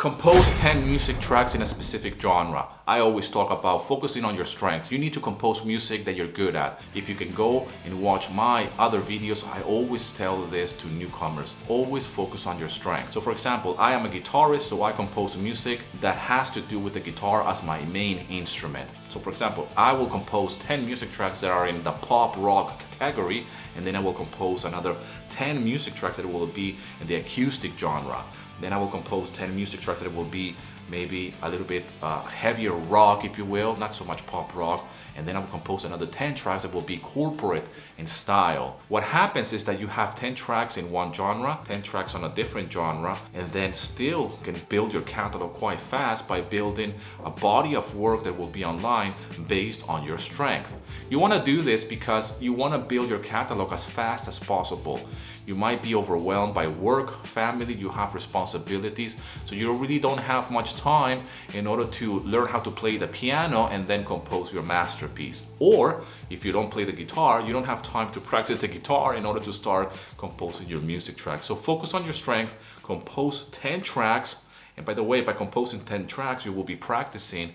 Compose 10 music tracks in a specific genre. I always talk about focusing on your strengths. You need to compose music that you're good at. If you can go and watch my other videos, I always tell this to newcomers. Always focus on your strengths. So for example, I am a guitarist, so I compose music that has to do with the guitar as my main instrument. So for example, I will compose 10 music tracks that are in the pop rock category, and then I will compose another 10 music tracks that will be in the acoustic genre. Then I will compose 10 music tracks that will be maybe a little bit heavier rock, if you will, not so much pop rock. And then I will compose another 10 tracks that will be corporate in style. What happens is that you have 10 tracks in one genre, 10 tracks on a different genre, and then still can build your catalog quite fast by building a body of work that will be online based on your strength. You want to do this because you want to build your catalog as fast as possible. You might be overwhelmed by work, family, you have responsibilities, so you really don't have much time in order to learn how to play the piano and then compose your masterpiece. Or if you don't play the guitar, you don't have time to practice the guitar in order to start composing your music tracks. So focus on your strength, compose 10 tracks, and by the way, by composing 10 tracks, you will be practicing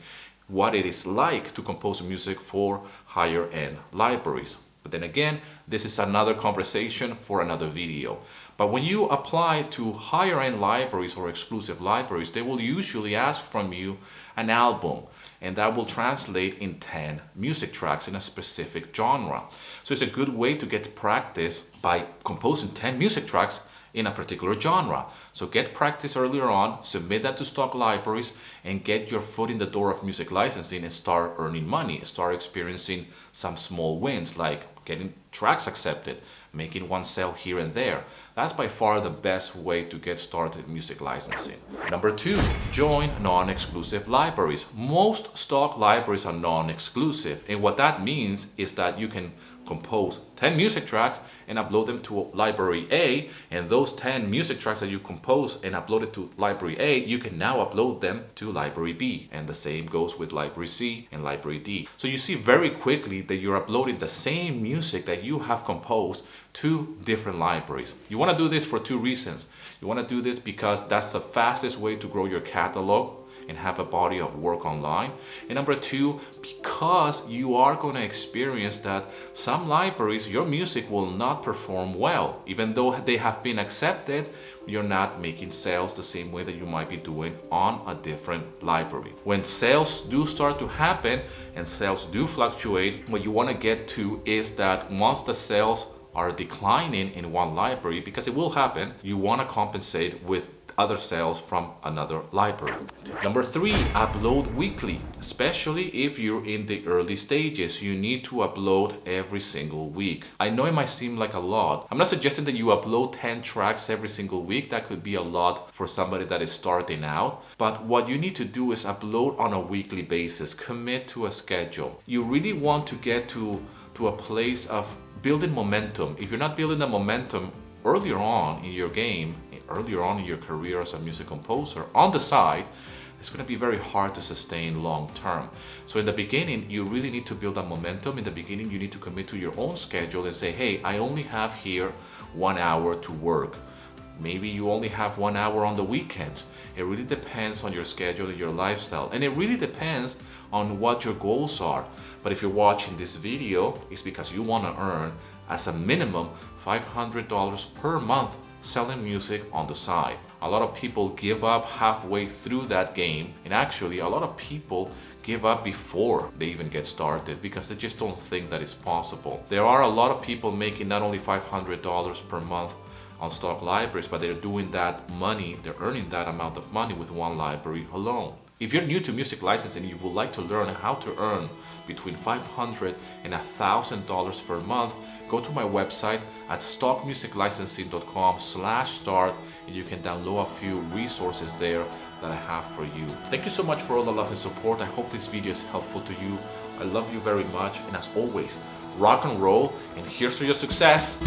what it is like to compose music for higher end libraries. But then again, this is another conversation for another video. But when you apply to higher end libraries or exclusive libraries, they will usually ask from you an album, and that will translate in 10 music tracks in a specific genre. So it's a good way to get practice by composing 10 music tracks in a particular genre. So get practice earlier on, submit that to stock libraries, and get your foot in the door of music licensing and start earning money. Start experiencing some small wins like getting tracks accepted, making one sale here and there. That's by far the best way to get started in music licensing. Number 2, join non-exclusive libraries. Most stock libraries are non-exclusive, and what that means is that you can compose 10 music tracks and upload them to library A, and those 10 music tracks that you compose and uploaded to library A, you can now upload them to library B, and the same goes with library C and library D. So you see very quickly that you're uploading the same music that you have composed to different libraries. You want to do this for 2 reasons. You want to do this because that's the fastest way to grow your catalog and have a body of work online. And number 2, because you are going to experience that some libraries, your music will not perform well. Even though they have been accepted, you're not making sales the same way that you might be doing on a different library. When sales do start to happen and sales do fluctuate, what you want to get to is that once the sales are declining in one library, because it will happen, you want to compensate with other sales from another library. Number 3, upload weekly. Especially if you're in the early stages, you need to upload every single week. I know it might seem like a lot. I'm not suggesting that you upload 10 tracks every single week. That could be a lot for somebody that is starting out. But what you need to do is upload on a weekly basis. Commit to a schedule. You really want to get to a place of building momentum. If you're not building the momentum earlier on in your game, earlier on in your career as a music composer, on the side, it's going to be very hard to sustain long term. So in the beginning, you really need to build a momentum. In the beginning, you need to commit to your own schedule and say, hey, I only have here 1 hour to work. Maybe you only have 1 hour on the weekends. It really depends on your schedule and your lifestyle. And it really depends on what your goals are. But if you're watching this video, it's because you want to earn as a minimum $500 per month selling music on the side. A lot of people give up halfway through that game, and actually a lot of people give up before they even get started because they just don't think that it's possible. There are a lot of people making not only $500 per month on stock libraries, but they're doing that money, they're earning that amount of money with one library alone. If you're new to music licensing and you would like to learn how to earn between $500 and $1,000 per month, go to my website at stockmusiclicensing.com/start, and you can download a few resources there that I have for you. Thank you so much for all the love and support. I hope this video is helpful to you. I love you very much, and as always, rock and roll, and here's to your success.